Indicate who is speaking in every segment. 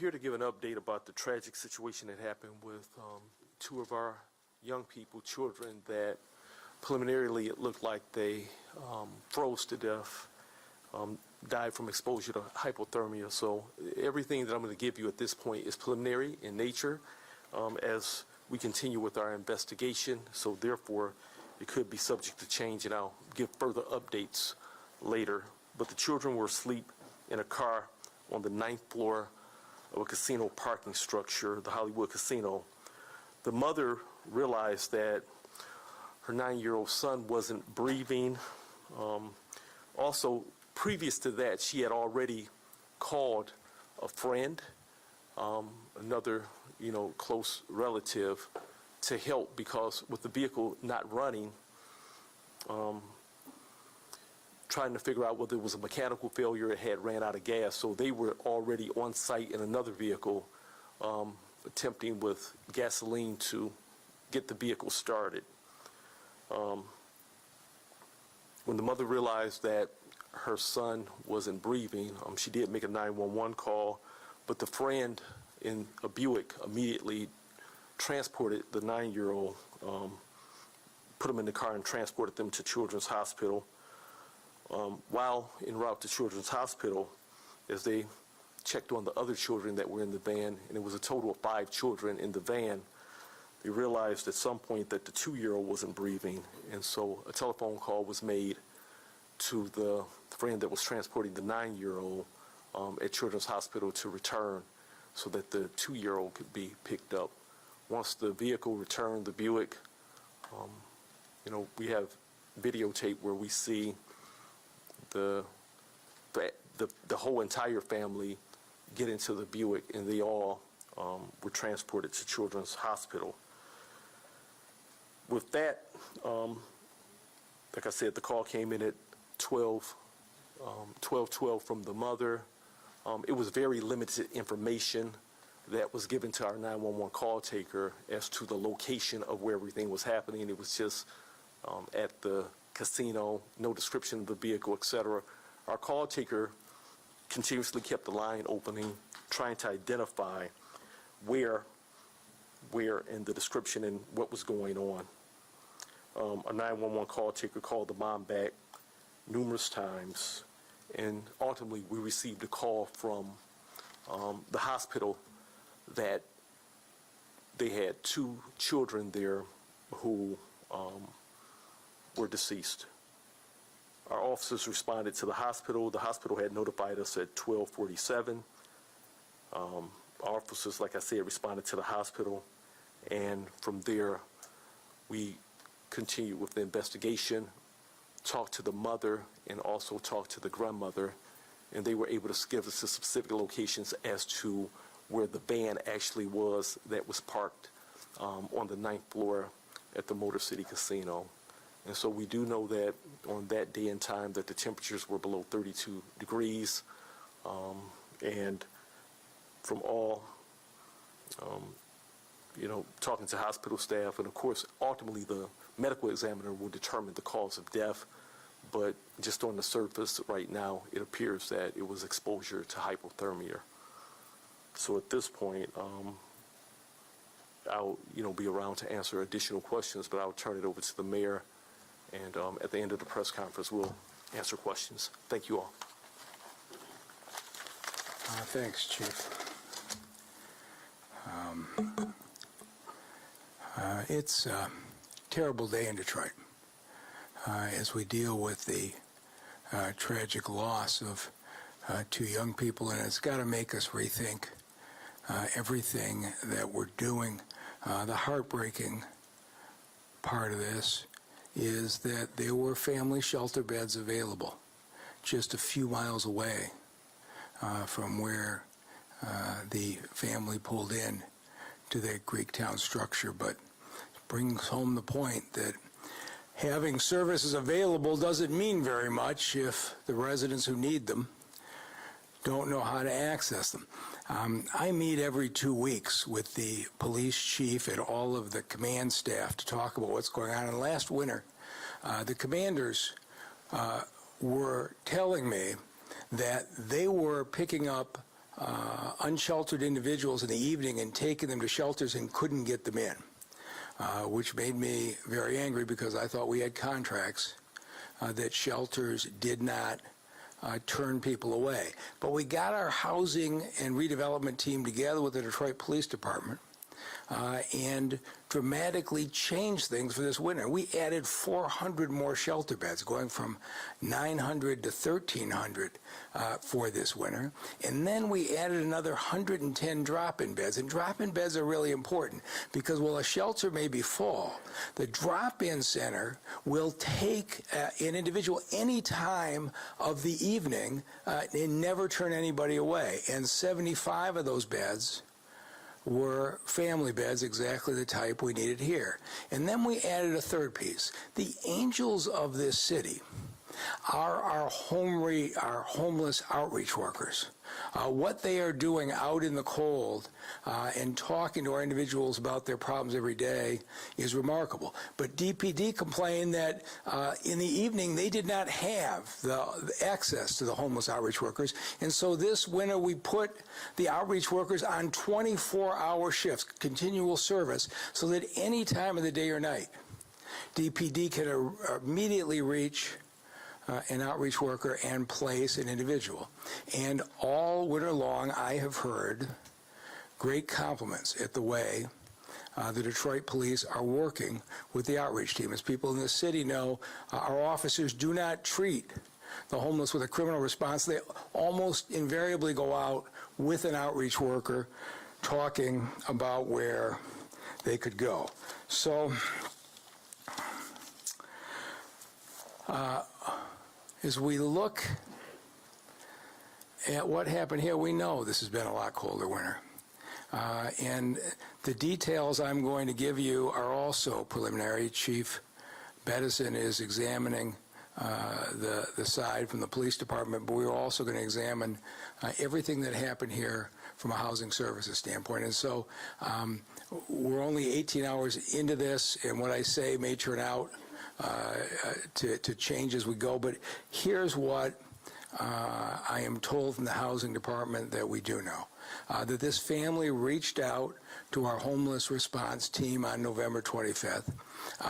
Speaker 1: here to give an update about the tragic situation that happened with two of our young people, children, that preliminarily it looked like they froze to death, died from exposure to hypothermia. So everything that I'm going to give you at this point is preliminary in nature as we continue with our investigation. So therefore, it could be subject to change, and I'll give further updates later. But the children were asleep in a car on the 9th floor of a casino parking structure, the Hollywood Casino. The mother realized that her 9-year-old son wasn't breathing. Also, previous to that, she had already called a friend, another, close relative, to help, because with the vehicle not running, trying to figure out whether it was a mechanical failure, it had ran out of gas. So they were already on site in another vehicle, attempting with gasoline to get the vehicle started. When the mother realized that her son wasn't breathing, she did make a 911 call, but the friend in a Buick immediately transported the 9-year-old, put him in the car and transported them to Children's Hospital. While en route to Children's Hospital, as they checked on the other children that were in the van, and it was a total of 5 children in the van, they realized at some point that the 2-year-old wasn't breathing, and so a telephone call was made to the friend that was transporting the 9-year-old at Children's Hospital to return so that the 2-year-old could be picked up. Once the vehicle returned, the Buick, we have videotape where we see the whole entire family get into the Buick, and they all were transported to Children's Hospital. With that, like I said, the call came in at 12:12 from the mother. It was very limited information that was given to our 911 call taker as to the location of where everything was happening. It was just at the casino, no description of the vehicle, etc. Our call taker continuously kept the line opening, trying to identify where in the description and what was going on. A 911 call taker called the mom back numerous times, and ultimately we received a call from the hospital that they had 2 children there who were deceased. Our officers responded to the hospital. The hospital had notified us at 12:47. Our officers, like I said, responded to the hospital, and from there we continued with the investigation, talked to the mother, and also talked to the grandmother, and they were able to give us the specific locations as to where the van actually was that was parked on the 9th floor at the Motor City Casino. And so we do know that on that day and time that the temperatures were below 32 degrees, and from all, talking to hospital staff, and of course, ultimately the medical examiner will determine the cause of death, but just on the surface right now, it appears that it was exposure to hypothermia. So at this point, I'll be around to answer additional questions, but I'll turn it over to the mayor, and at the end of the press conference, we'll answer questions. Thank you all.
Speaker 2: Thanks, Chief. It's a terrible day in Detroit as we deal with the tragic loss of 2 young people, and it's got to make us rethink everything that we're doing. The heartbreaking part of this is that there were family shelter beds available just a few miles away from where the family pulled in to that Greektown structure, but brings home the point that having services available doesn't mean very much if the residents who need them don't know how to access them. I meet every 2 weeks with the police chief and all of the command staff to talk about what's going on. And last winter, the commanders were telling me that they were picking up unsheltered individuals in the evening and taken them to shelters and couldn't get them in, which made me very angry because I thought we had contracts that shelters did not turn people away. But we got our housing and redevelopment team together with the Detroit Police Department and dramatically changed things for this winter. We added 400 more shelter beds, going from 900 to 1,300 for this winter. And then we added another 110 drop-in beds. And drop-in beds are really important because while a shelter may be full, the drop-in center will take an individual any time of the evening and never turn anybody away. And 75 of those beds were family beds, exactly the type we needed here. And then we added a third piece. The angels of this city are our homeless outreach workers. What they are doing out in the cold and talking to our individuals about their problems every day is remarkable. But DPD complained that in the evening they did not have the access to the homeless outreach workers. And so this winter we put the outreach workers on 24-hour shifts, continual service, so that any time of the day or night, DPD can immediately reach an outreach worker and place an individual. And all winter long, I have heard great compliments at the way the Detroit police are working with the outreach team. As people in the city know, our officers do not treat the homeless with a criminal response. They almost invariably go out with an outreach worker talking about where they could go. So, as we look at what happened here, we know this has been a lot colder winter. And the details I'm going to give you are also preliminary. Chief Bedison is examining the side from the police department, but we're also going to examine everything that happened here from a housing services standpoint. And so we're only 18 hours into this, and what I say may turn out to change as we go, but here's what I am told from the housing department that we do know. That this family reached out to our homeless response team on November 25th.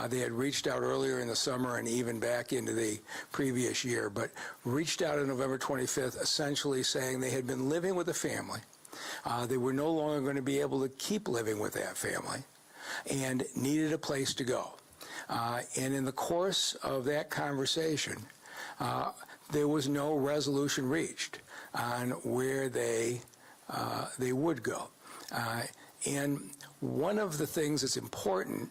Speaker 2: They had reached out earlier in the summer and even back into the previous year, but reached out on November 25th essentially saying they had been living with a family. They were no longer going to be able to keep living with that family and needed a place to go. And in the course of that conversation, there was no resolution reached on where they would go. And one of the things that's important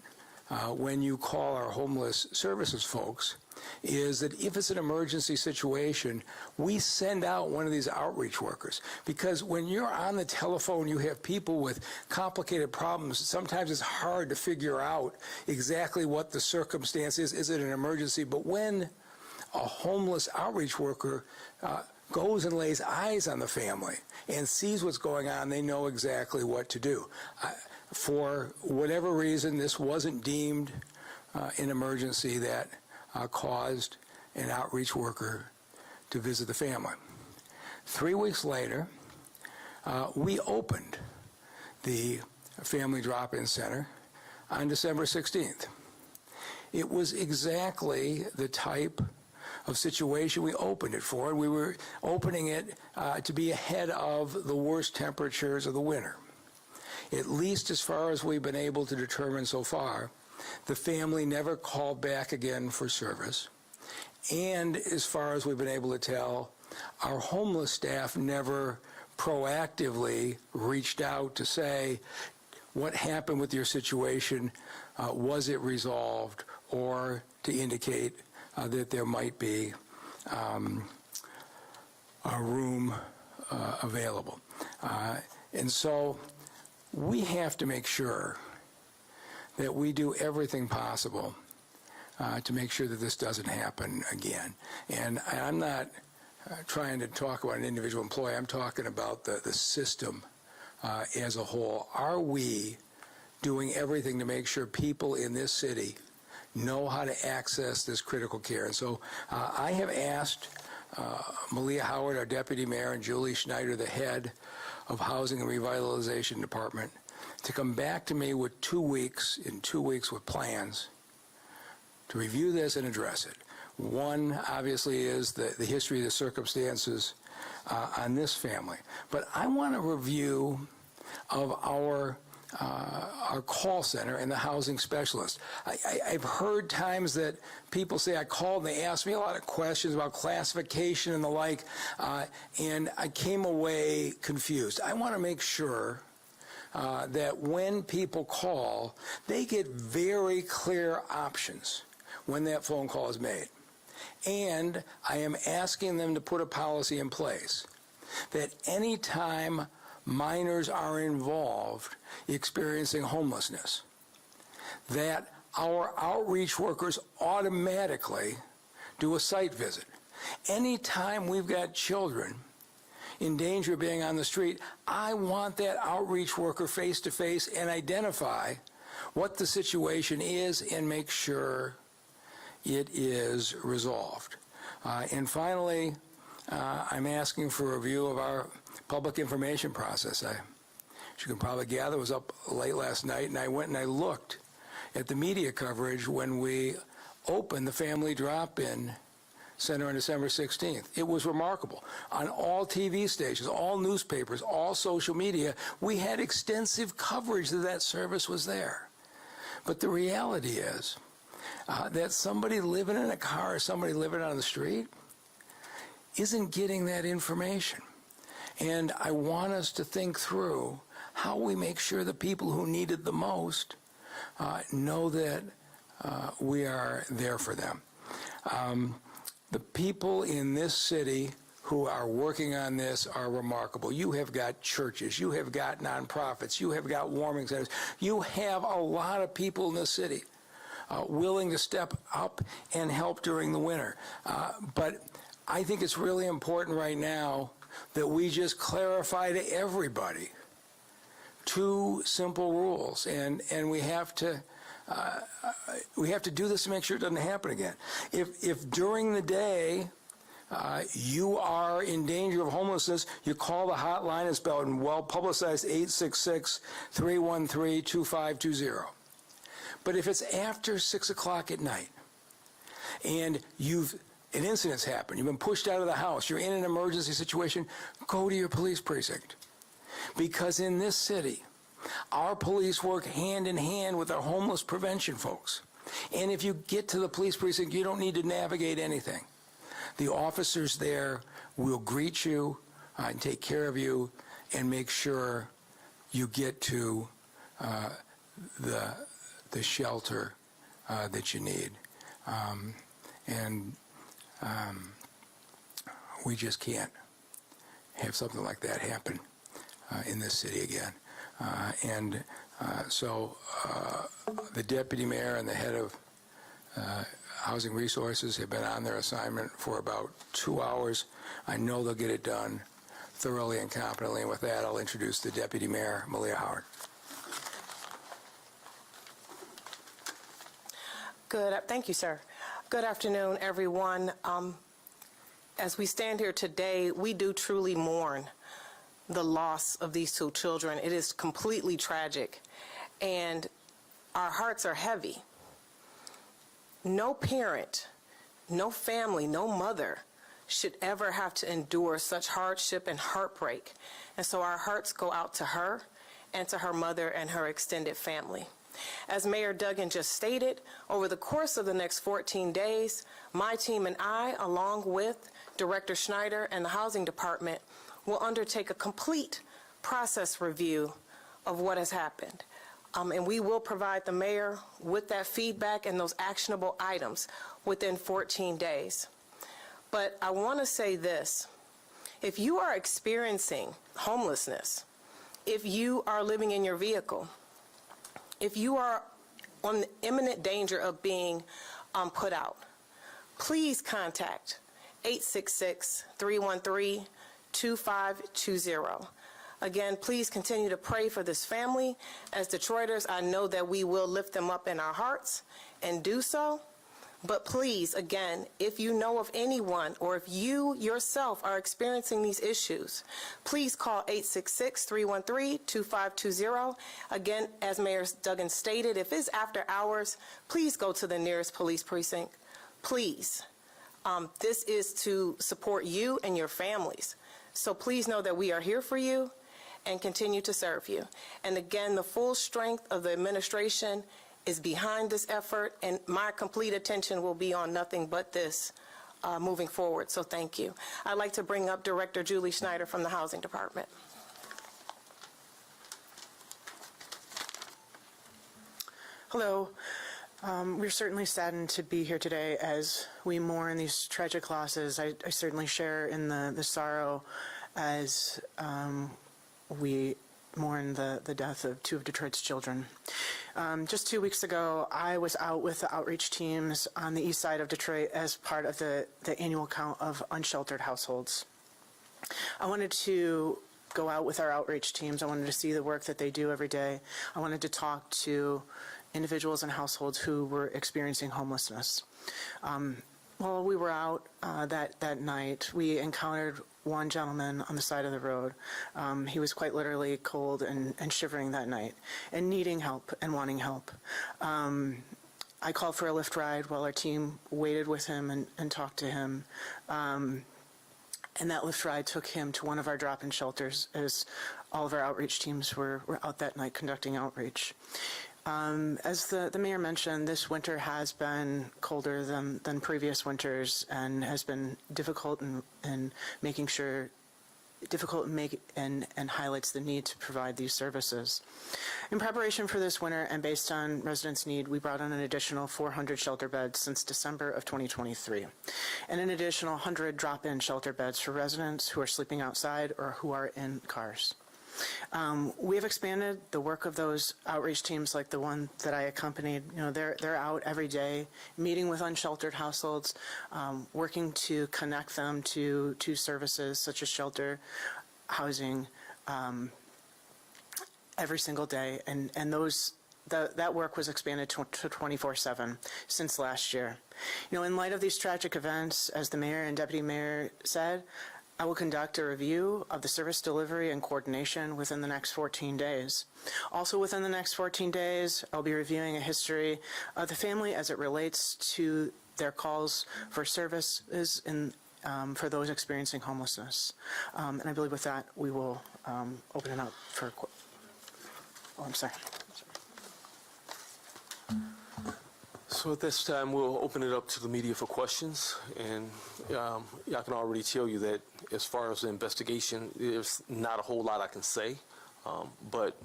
Speaker 2: when you call our homeless services folks is that if it's an emergency situation, we send out one of these outreach workers. Because when you're on the telephone, you have people with complicated problems. Sometimes it's hard to figure out exactly what the circumstance is. Is it an emergency? But when a homeless outreach worker goes and lays eyes on the family and sees what's going on, they know exactly what to do. For whatever reason, this wasn't deemed an emergency that caused an outreach worker to visit the family. 3 weeks later, we opened the Family Drop-In Center on December 16th. It was exactly the type of situation we opened it for. We were opening it to be ahead of the worst temperatures of the winter. At least as far as we've been able to determine so far, the family never called back again for service. And as far as we've been able to tell, our homeless staff never proactively reached out to say, what happened with your situation? Was it resolved? Or to indicate that there might be a room available. And so we have to make sure that we do everything possible to make sure that this doesn't happen again. And I'm not trying to talk about an individual employee. I'm talking about the system as a whole. Are we doing everything to make sure people in this city know how to access this critical care? And so I have asked Malia Howard, our deputy mayor, and Julie Schneider, the head of Housing and Revitalization Department to come back to me with 2 weeks, in 2 weeks with plans to review this and address it. One, obviously, is the history, the circumstances on this family. But I want a review of our call center and the housing specialist. I've heard times that people say, I called and they asked me a lot of questions about classification and the like, and I came away confused. I want to make sure that when people call, they get very clear options when that phone call is made. And I am asking them to put a policy in place that any time minors are involved experiencing homelessness, that our outreach workers automatically do a site visit. Anytime we've got children in danger of being on the street, I want that outreach worker face-to-face and identify what the situation is and make sure it is resolved. And finally, I'm asking for a review of our public information process. As you can probably gather, I was up late last night, and I went and I looked at the media coverage when we opened the Family Drop-In Center on December 16th. It was remarkable. On all TV stations, all newspapers, all social media, we had extensive coverage that that service was there. But the reality is that somebody living in a car or somebody living on the street isn't getting that information. And I want us to think through how we make sure the people who need it the most know that we are there for them. The people in this city who are working on this are remarkable. You have got churches, you have got nonprofits, you have got warming centers. You have a lot of people in the city willing to step up and help during the winter. But I think it's really important right now that we just clarify to everybody 2 simple rules, and we have to do this to make sure it doesn't happen again. If during the day you are in danger of homelessness, you call the hotline. It's spelled in well-publicized 866-313-2520. But if it's after 6 o'clock at night and an incident's happened, you've been pushed out of the house, you're in an emergency situation, go to your police precinct. Because in this city, our police work hand in hand with our homeless prevention folks. And if you get to the police precinct, you don't need to navigate anything. The officers there will greet you and take care of you and make sure you get to the shelter that you need. We just can't have something like that happen in this city again. So the deputy mayor and the head of Housing Resources have been on their assignment for about 2 hours. I know they'll get it done thoroughly and competently. And with that, I'll introduce the deputy mayor, Malia Howard.
Speaker 3: Thank you, sir. Good afternoon, everyone. As we stand here today, we do truly mourn the loss of these 2 children. It is completely tragic, and our hearts are heavy. No parent, no family, no mother should ever have to endure such hardship and heartbreak. And so our hearts go out to her and to her mother and her extended family. As Mayor Duggan just stated, over the course of the next 14 days, my team and I, along with Director Schneider and the Housing Department, will undertake a complete process review of what has happened. And we will provide the mayor with that feedback and those actionable items within 14 days. But I want to say this. If you are experiencing homelessness, if you are living in your vehicle, if you are on imminent danger of being put out, please contact 866-313-2520. Again, please continue to pray for this family. As Detroiters, I know that we will lift them up in our hearts and do so. But please, again, if you know of anyone or if you yourself are experiencing these issues, please call 866-313-2520. Again, as Mayor Duggan stated, if it's after hours, please go to the nearest police precinct. Please. This is to support you and your families. So please know that we are here for you and continue to serve you. And again, the full strength of the administration is behind this effort, and my complete attention will be on nothing but this moving forward. So thank you. I'd like to bring up Director Julie Schneider from the Housing Department.
Speaker 4: Hello. We're certainly saddened to be here today as we mourn these tragic losses. I certainly share in the sorrow as we mourn the death of two of Detroit's children. Just 2 weeks ago, I was out with the outreach teams on the east side of Detroit as part of the annual count of unsheltered households. I wanted to go out with our outreach teams. I wanted to see the work that they do every day. I wanted to talk to individuals and households who were experiencing homelessness. While we were out that night, we encountered one gentleman on the side of the road. He was quite literally cold and shivering that night and needing help and wanting help. I called for a Lyft ride while our team waited with him and talked to him. And that Lyft ride took him to one of our drop-in shelters as all of our outreach teams were out that night conducting outreach. As the mayor mentioned, this winter has been colder than previous winters and has been difficult and highlights the need to provide these services. In preparation for this winter and based on residents' need, we brought on an additional 400 shelter beds since December of 2023, and an additional 100 drop-in shelter beds for residents who are sleeping outside or who are in cars. We have expanded the work of those outreach teams like the one that I accompanied. You know, they're out every day meeting with unsheltered households, working to connect them to services such as shelter, housing, every single day. And that work was expanded to 24/7 since last year. You know, in light of these tragic events, as the mayor and deputy mayor said, I will conduct a review of the service delivery and coordination within the next 14 days. Also within the next 14 days, I'll be reviewing a history of the family as it relates to their calls for services for those experiencing homelessness. And I believe with that, we will open it up for, I'm sorry.
Speaker 1: So at this time, we'll open it up to the media for questions. And I can already tell you that as far as the investigation, there's not a whole lot I can say. But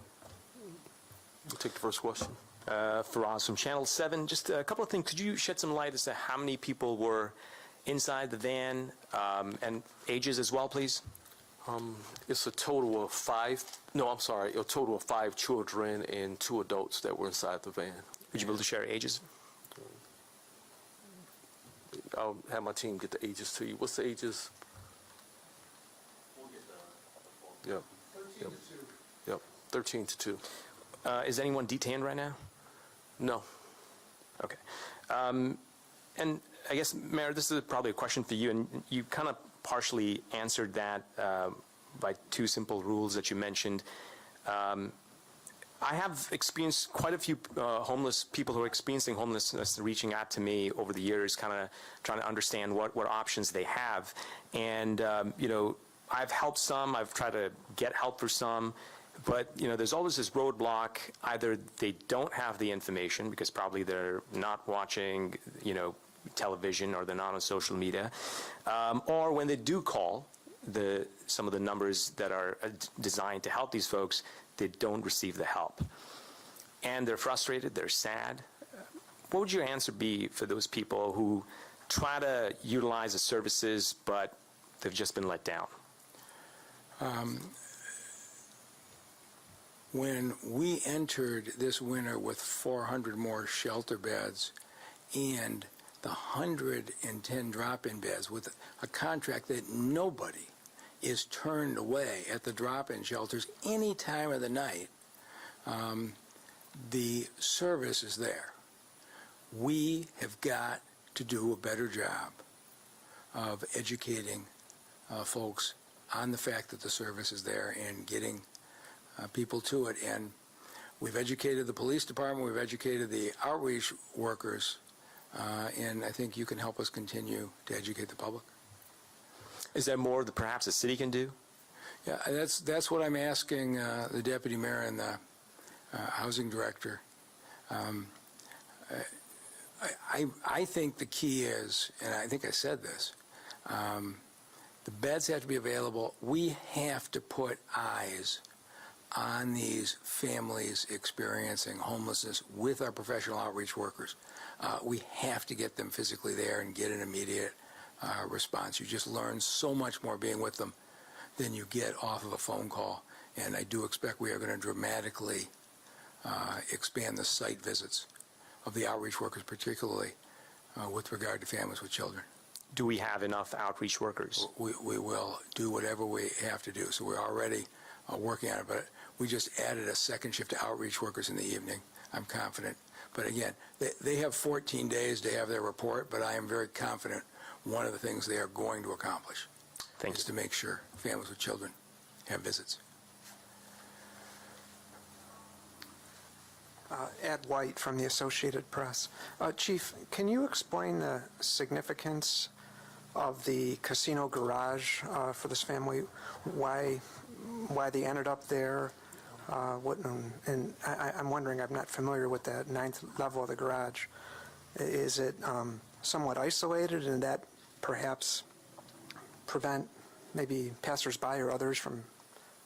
Speaker 1: we'll take the first question.
Speaker 5: Faraz from Channel 7. Just a couple of things. Could you shed some light as to how many people were inside the van and ages as well, please?
Speaker 1: It's a total of a total of 5 children and 2 adults that were inside the van.
Speaker 5: Would you be able to share ages?
Speaker 1: I'll have my team get the ages to you. What's the ages?
Speaker 6: We'll get the
Speaker 1: Yep.
Speaker 6: 13 to 2.
Speaker 1: Yep. 13 to 2.
Speaker 5: Is anyone detained right now?
Speaker 1: No.
Speaker 5: Okay. And I guess, Mayor, this is probably a question for you, and you kind of partially answered that by 2 simple rules that you mentioned. I have experienced quite a few homeless people who are experiencing homelessness reaching out to me over the years, kind of trying to understand what options they have. And, you know, I've helped some, I've tried to get help for some, but, you know, there's always this roadblock. Either they don't have the information because probably they're not watching, you know, television or they're not on social media, or when they do call some of the numbers that are designed to help these folks, they don't receive the help. And they're frustrated, they're sad. What would your answer be for those people who try to utilize the services, but they've just been let down?
Speaker 2: When we entered this winter with 400 more shelter beds and the 110 drop-in beds with a contract that nobody is turned away at the drop-in shelters any time of the night, the service is there. We have got to do a better job of educating folks on the fact that the service is there and getting people to it. And we've educated the police department, we've educated the outreach workers, and I think you can help us continue to educate the public.
Speaker 5: Is there more that perhaps the city can do?
Speaker 2: Yeah, that's what I'm asking the deputy mayor and the housing director. I think the key is, and I think I said this, the beds have to be available. We have to put eyes on these families experiencing homelessness with our professional outreach workers. We have to get them physically there and get an immediate response. You just learn so much more being with them than you get off of a phone call. And I do expect we are going to dramatically expand the site visits of the outreach workers, particularly with regard to families with children.
Speaker 5: Do we have enough outreach workers?
Speaker 2: We will do whatever we have to do. So we're already working on it, but we just added a second shift to outreach workers in the evening. I'm confident. But again, they have 14 days to have their report, but I am very confident one of the things they are going to accomplish is to make sure families with children have visits.
Speaker 7: Ed White from the Associated Press. Chief, can you explain the significance of the casino garage for this family? Why they ended up there? And I'm wondering, I'm not familiar with that 9th level of the garage. Is it somewhat isolated, and that perhaps prevent maybe passersby or others from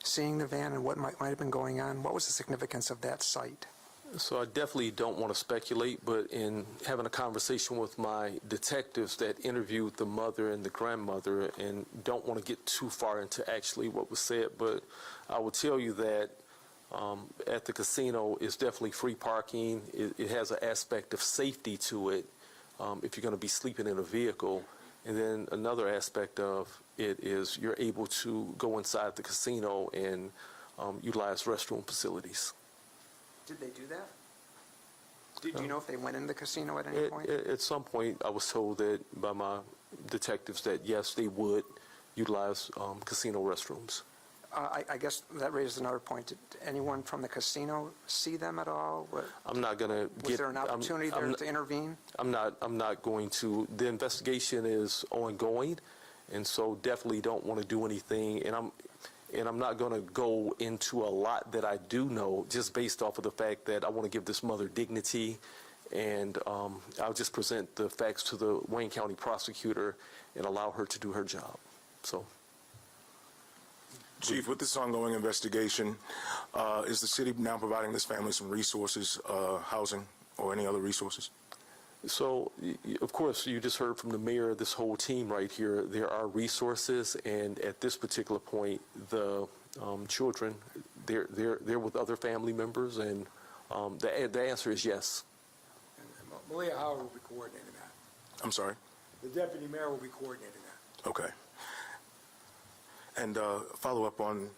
Speaker 7: seeing the van and what might have been going on? What was the significance of that site?
Speaker 1: So I definitely don't want to speculate, but in having a conversation with my detectives that interviewed the mother and the grandmother, and don't want to get too far into actually what was said, but I will tell you that at the casino is definitely free parking. It has an aspect of safety to it if you're going to be sleeping in a vehicle. And then another aspect of it is you're able to go inside the casino and utilize restroom facilities.
Speaker 7: Did they do that? Did you know if they went in the casino at any point?
Speaker 1: At some point, I was told that by my detectives that, yes, they would utilize casino restrooms.
Speaker 7: I guess that raises another point. Did anyone from the casino see them at all?
Speaker 1: I'm not going to get...
Speaker 7: Was there an opportunity there to intervene?
Speaker 1: I'm not going to. The investigation is ongoing, and so definitely don't want to do anything. And I'm not going to go into a lot that I do know just based off of the fact that I want to give this mother dignity, and I'll just present the facts to the Wayne County prosecutor and allow her to do her job. So,
Speaker 8: Chief, with this ongoing investigation, is the city now providing this family some resources, housing, or any other resources?
Speaker 1: So, of course, you just heard from the mayor, this whole team right here, there are resources, and at this particular point, the children, they're with other family members, and the answer is yes.
Speaker 2: And Malia Howard will be coordinating that.
Speaker 8: I'm sorry?
Speaker 2: The deputy mayor will be coordinating that.
Speaker 8: Okay. And follow up on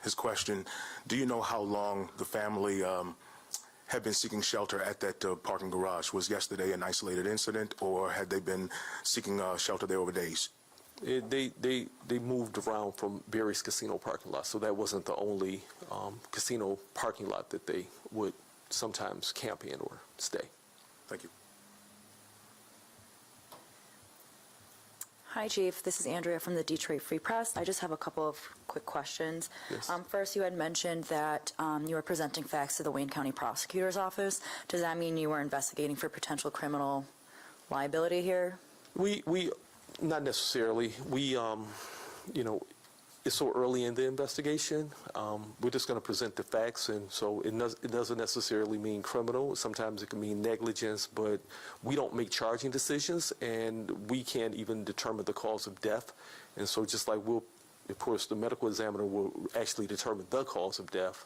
Speaker 8: his question, do you know how long the family had been seeking shelter at that parking garage? Was yesterday an isolated incident, or had they been seeking shelter there over days?
Speaker 1: They moved around from various casino parking lots, so that wasn't the only casino parking lot that they would sometimes camp in or stay.
Speaker 8: Thank you.
Speaker 9: Hi, Chief. This is Andrea from the Detroit Free Press. I just have a couple of quick questions.
Speaker 1: Yes.
Speaker 9: First, you had mentioned that you were presenting facts to the Wayne County Prosecutor's Office. Does that mean you were investigating for potential criminal liability here?
Speaker 1: We not necessarily. We, it's so early in the investigation. We're just going to present the facts, and so it doesn't necessarily mean criminal. Sometimes it can mean negligence, but we don't make charging decisions, and we can't even determine the cause of death. And so just like of course, the medical examiner will actually determine the cause of death.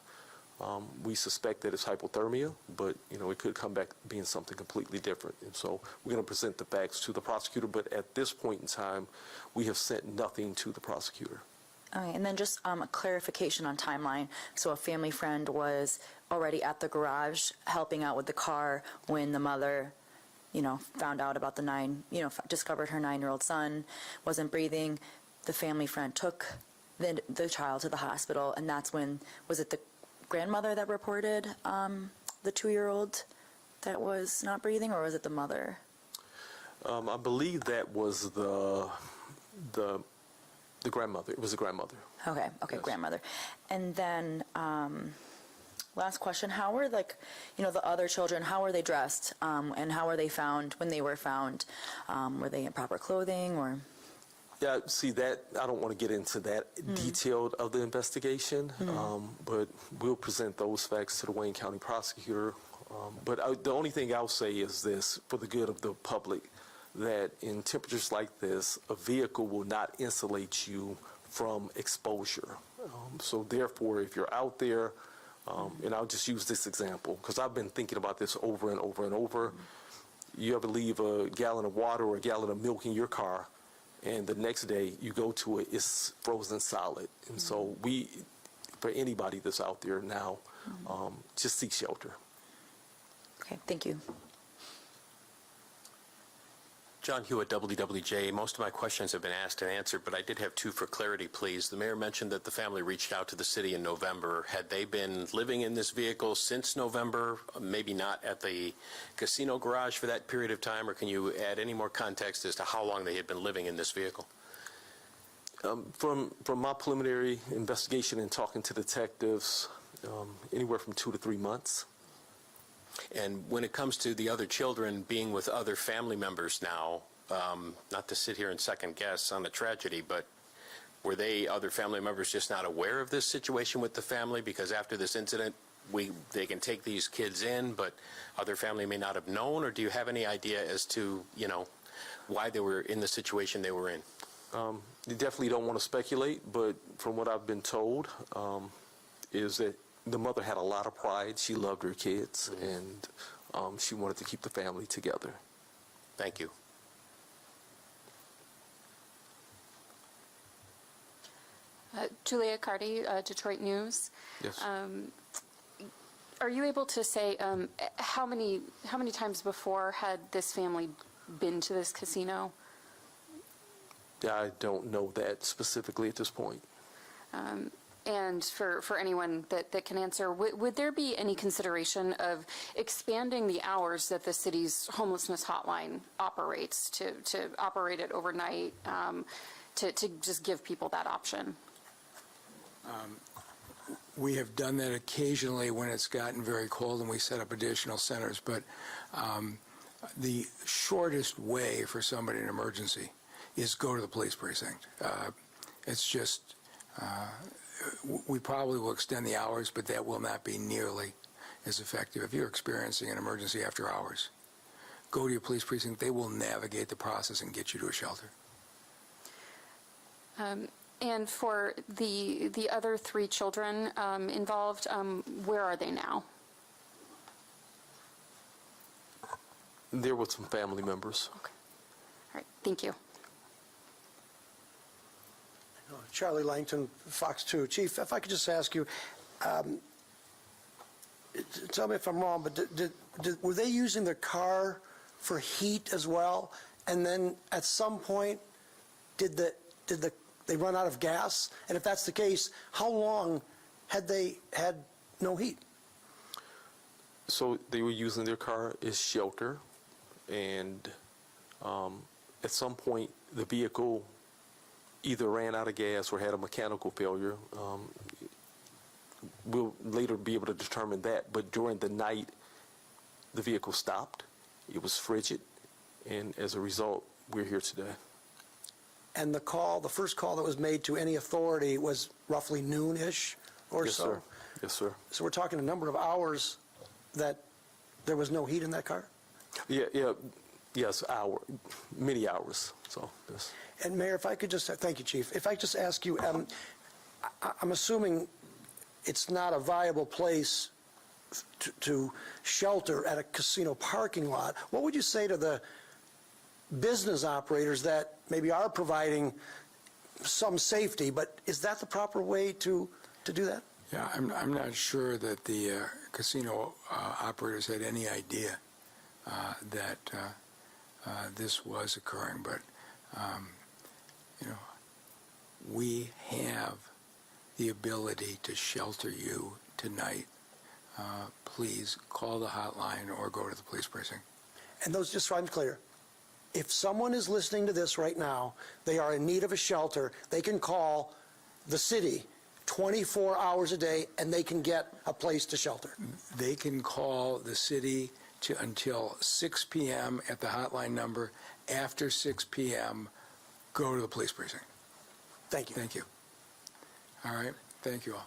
Speaker 1: We suspect that it's hypothermia, but, it could come back being something completely different. And so we're going to present the facts to the prosecutor, but at this point in time, we have sent nothing to the prosecutor.
Speaker 9: All right, and then just a clarification on timeline. So a family friend was already at the garage helping out with the car when the mother, found out about discovered her 9-year-old son wasn't breathing. The family friend took the child to the hospital, and that's when, was it the grandmother that reported the 2-year-old that was not breathing, or was it the mother?
Speaker 1: I believe that was the grandmother. It was the grandmother.
Speaker 9: Okay,
Speaker 1: Yes.
Speaker 9: grandmother. And then, last question, how were, the other children, how were they dressed? And how were they found when they were found? Were they in proper clothing, or?
Speaker 1: Yeah, see that, I don't want to get into that detailed of the investigation, but we'll present those facts to the Wayne County prosecutor. But the only thing I'll say is this, for the good of the public, that in temperatures like this, a vehicle will not insulate you from exposure. So therefore, if you're out there, and I'll just use this example, because I've been thinking about this over and over and over. You ever leave a gallon of water or a gallon of milk in your car, and the next day you go to it, it's frozen solid. And so for anybody that's out there now, just seek shelter.
Speaker 9: Okay, thank you.
Speaker 6: John Hewitt, WWJ. Most of my questions have been asked and answered, but I did have two for clarity, please. The mayor mentioned that the family reached out to the city in November. Had they been living in this vehicle since November, maybe not at the casino garage for that period of time, or can you add any more context as to how long they had been living in this vehicle?
Speaker 1: From my preliminary investigation and talking to detectives, anywhere from 2 to 3 months.
Speaker 6: And when it comes to the other children being with other family members now, not to sit here and second guess on the tragedy, but were they, other family members, just not aware of this situation with the family? Because after this incident, they can take these kids in, but other family may not have known, or do you have any idea as to, why they were in the situation they were in?
Speaker 1: You definitely don't want to speculate, but from what I've been told, is that the mother had a lot of pride. She loved her kids, and she wanted to keep the family together.
Speaker 6: Thank you.
Speaker 10: Julia Cardi, Detroit News.
Speaker 1: Yes.
Speaker 10: Are you able to say how many times before had this family been to this casino?
Speaker 1: I don't know that specifically at this point.
Speaker 10: And for anyone that can answer, would there be any consideration of expanding the hours that the city's homelessness hotline operates to operate it overnight, to just give people that option?
Speaker 2: We have done that occasionally when it's gotten very cold and we set up additional centers, but the shortest way for somebody in an emergency is go to the police precinct. It's just, we probably will extend the hours, but that will not be nearly as effective. If you're experiencing an emergency after hours, go to your police precinct. They will navigate the process and get you to a shelter.
Speaker 10: And for the other 3 children involved, where are they now?
Speaker 1: There were some family members.
Speaker 10: Okay. All right. Thank you.
Speaker 11: Charlie Langton, Fox 2. Chief, if I could just ask you, tell me if I'm wrong, but were they using their car for heat as well? And then at some point, did they run out of gas? And if that's the case, how long had they had no heat?
Speaker 1: So they were using their car as shelter, and at some point the vehicle either ran out of gas or had a mechanical failure. We'll later be able to determine that, but during the night the vehicle stopped. It was frigid, and as a result, we're here today.
Speaker 11: And the first call that was made to any authority was roughly noon-ish or
Speaker 1: Yes,
Speaker 11: so?
Speaker 1: sir. Yes, sir.
Speaker 11: So we're talking a number of hours that there was no heat in that car?
Speaker 1: Yes, many hours. So, yes.
Speaker 11: And Mayor, if I could just, thank you, Chief. If I could just ask you, I'm assuming it's not a viable place to shelter at a casino parking lot. What would you say to the business operators that maybe are providing some safety, but is that the proper way to do that?
Speaker 2: Yeah, I'm not sure that the casino operators had any idea that this was occurring, but, you know, we have the ability to shelter you tonight. Please call the hotline or go to the police precinct.
Speaker 11: And those, just so I'm clear, if someone is listening to this right now, they are in need of a shelter, they can call the city 24 hours a day and they can get a place to shelter.
Speaker 2: They can call the city until 6 p.m. at the hotline number. After 6 p.m., go to the police precinct.
Speaker 11: Thank you.
Speaker 2: Thank you. All right. Thank you all.